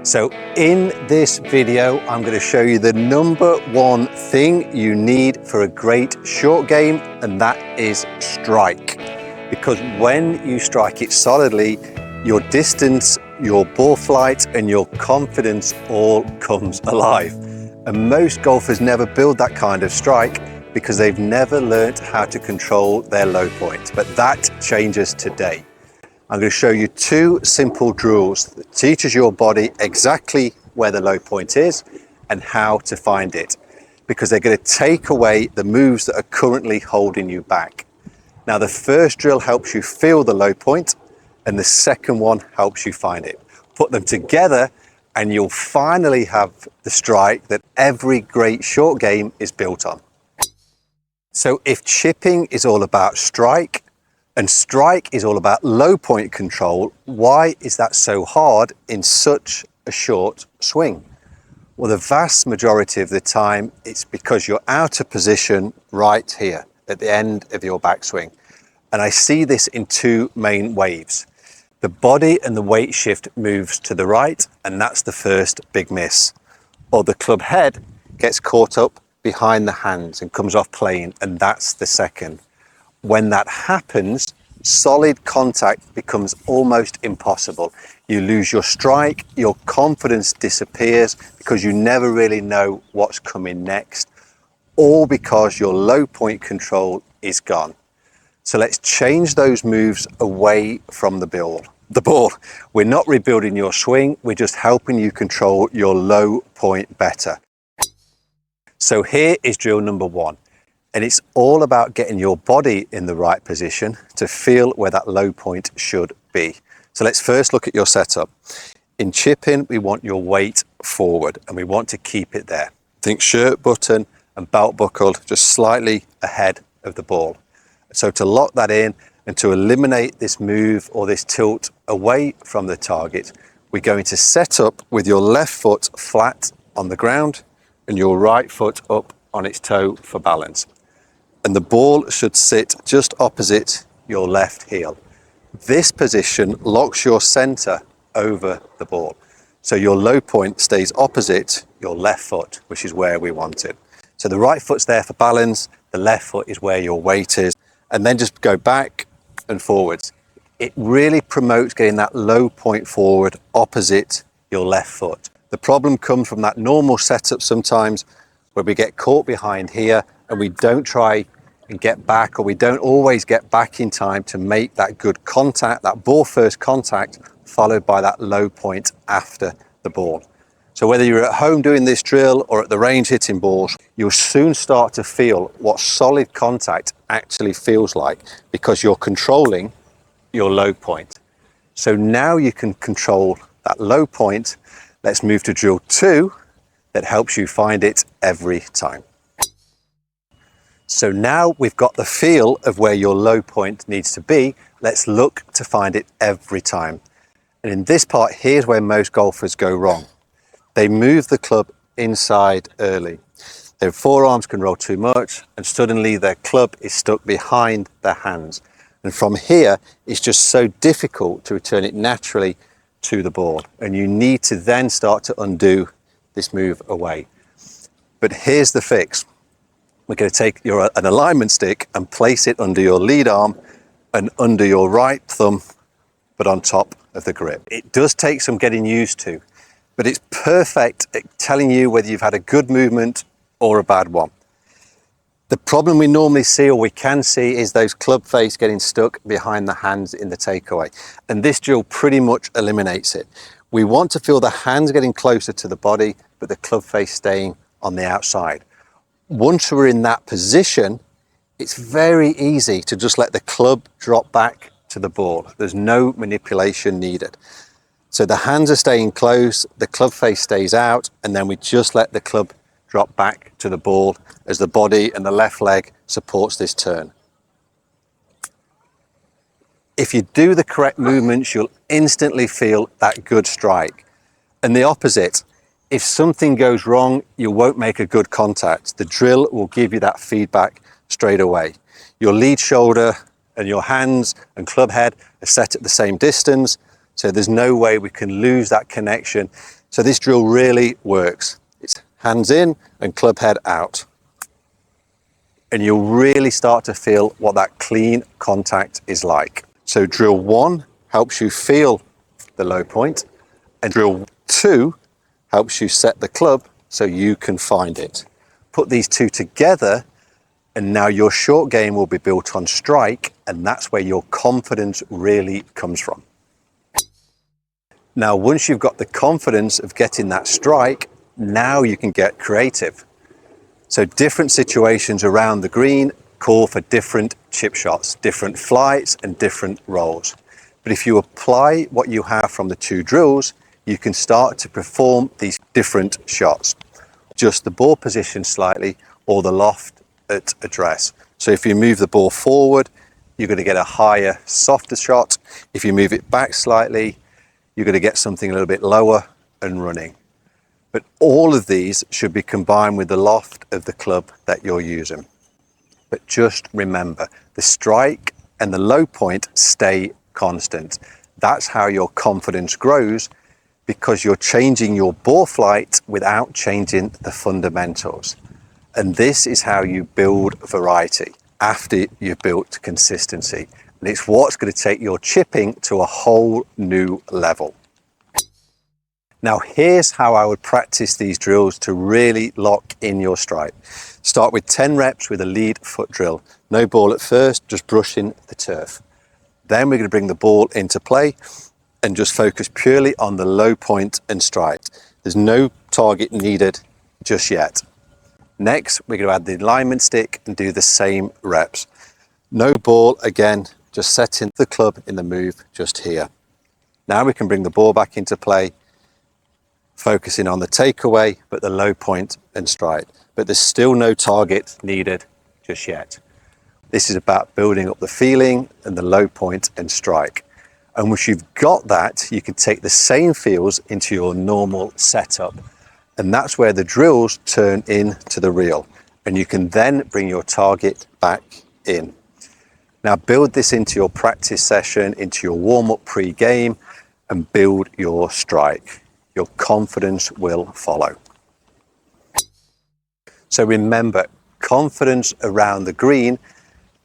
So in this video, I'm going to show you the number one thing you need for a great short game, and that is strike. Because when you strike it solidly, your distance, your ball flight, and your confidence all comes alive. And most golfers never build that kind of strike because they've never learnt how to control their low point. But that changes today. I'm going to show you two simple drills that teaches your body exactly where the low point is and how to find it, because they're going to take away the moves that are currently holding you back. Now, the first drill helps you feel the low point, and the second one helps you find it. Put them together and you'll finally have the strike that every great short game is built on. So if chipping is all about strike, and strike is all about low point control, why is that so hard in such a short swing? Well, the vast majority of the time, it's because you're out of position right here at the end of your backswing. And I see this in two main waves. The body and the weight shift moves to the right, and that's the first big miss. Or the club head gets caught up behind the hands and comes off plane, and that's the second. When that happens, solid contact becomes almost impossible. You lose your strike, your confidence disappears because you never really know what's coming next, all because your low point control is gone. So let's change those moves away from the ball. We're not rebuilding your swing, we're just helping you control your low point better. So here is drill number one. And it's all about getting your body in the right position to feel where that low point should be. So let's first look at your setup. In chipping, we want your weight forward and we want to keep it there. Think shirt button and belt buckle just slightly ahead of the ball. So to lock that in and to eliminate this move or this tilt away from the target, we're going to set up with your left foot flat on the ground and your right foot up on its toe for balance. And the ball should sit just opposite your left heel. This position locks your center over the ball. So your low point stays opposite your left foot, which is where we want it. So the right foot's there for balance, the left foot is where your weight is, and then just go back and forwards. It really promotes getting that low point forward opposite your left foot. The problem comes from that normal setup sometimes where we get caught behind here and we don't try and get back, or we don't always get back in time to make that good contact, that ball first contact, followed by that low point after the ball. So whether you're at home doing this drill or at the range hitting balls, you'll soon start to feel what solid contact actually feels like because you're controlling your low point. So now you can control that low point. Let's move to drill two that helps you find it every time. So now we've got the feel of where your low point needs to be. Let's look to find it every time. And in this part, here's where most golfers go wrong. They move the club inside early. Their forearms can roll too much and suddenly their club is stuck behind their hands. And from here, it's just so difficult to return it naturally to the ball. And you need to then start to undo this move away. But here's the fix. We're going to take an alignment stick and place it under your lead arm and under your right thumb, but on top of the grip. It does take some getting used to, but it's perfect at telling you whether you've had a good movement or a bad one. The problem we normally see, or we can see, is those club face getting stuck behind the hands in the takeaway. And this drill pretty much eliminates it. We want to feel the hands getting closer to the body, but the club face staying on the outside. Once we're in that position, it's very easy to just let the club drop back to the ball. There's no manipulation needed. So the hands are staying close, the club face stays out, and then we just let the club drop back to the ball as the body and the left leg supports this turn. If you do the correct movements, you'll instantly feel that good strike. And the opposite, if something goes wrong, you won't make a good contact. The drill will give you that feedback straight away. Your lead shoulder and your hands and club head are set at the same distance, so there's no way we can lose that connection. So this drill really works. It's hands in and club head out. And you'll really start to feel what that clean contact is like. So drill 1 helps you feel the low point, and drill 2 helps you set the club so you can find it. Put these two together and now your short game will be built on strike, and that's where your confidence really comes from. Now, once you've got the confidence of getting that strike, now you can get creative. So different situations around the green call for different chip shots, different flights and different rolls. But if you apply what you have from the two drills, you can start to perform these different shots. Just the ball position slightly or the loft at address. So if you move the ball forward, you're going to get a higher, softer shot. If you move it back slightly, you're going to get something a little bit lower and running. But all of these should be combined with the loft of the club that you're using. But just remember, the strike and the low point stay constant. That's how your confidence grows, because you're changing your ball flight without changing the fundamentals. And this is how you build variety after you've built consistency. And it's what's going to take your chipping to a whole new level. Now, here's how I would practice these drills to really lock in your strike. Start with 10 reps with a lead foot drill. No ball at first, just brushing the turf. Then we're going to bring the ball into play and just focus purely on the low point and strike. There's no target needed just yet. Next, we're going to add the alignment stick and do the same reps. No ball, again, just setting the club in the move just here. Now we can bring the ball back into play, focusing on the takeaway, but the low point and strike. But there's still no target needed just yet. This is about building up the feeling and the low point and strike. And once you've got that, you can take the same feels into your normal setup. And that's where the drills turn into the real. And you can then bring your target back in. Now build this into your practice session, into your warm-up pre-game, and build your strike. Your confidence will follow. So remember, confidence around the green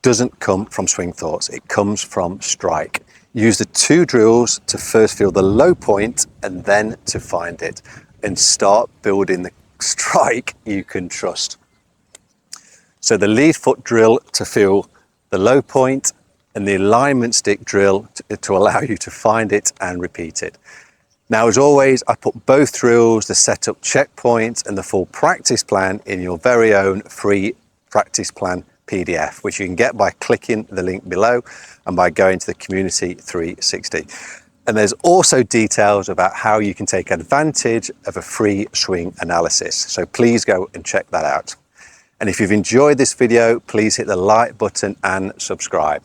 doesn't come from swing thoughts, it comes from strike. Use the two drills to first feel the low point and then to find it, and start building the strike you can trust. So the lead foot drill to feel the low point, and the alignment stick drill to allow you to find it and repeat it. Now, as always, I put both drills, the setup checkpoints and the full practice plan in your very own free practice plan PDF, which you can get by clicking the link below and by going to the Community 360. And there's also details about how you can take advantage of a free swing analysis. So please go and check that out. And if you've enjoyed this video, please hit the like button and subscribe.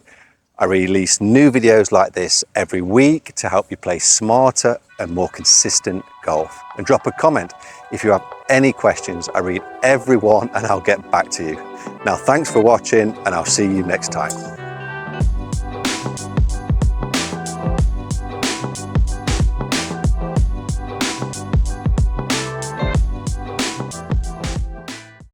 I release new videos like this every week to help you play smarter and more consistent golf. And drop a comment if you have any questions. I read every one and I'll get back to you. Now, thanks for watching, and I'll see you next time.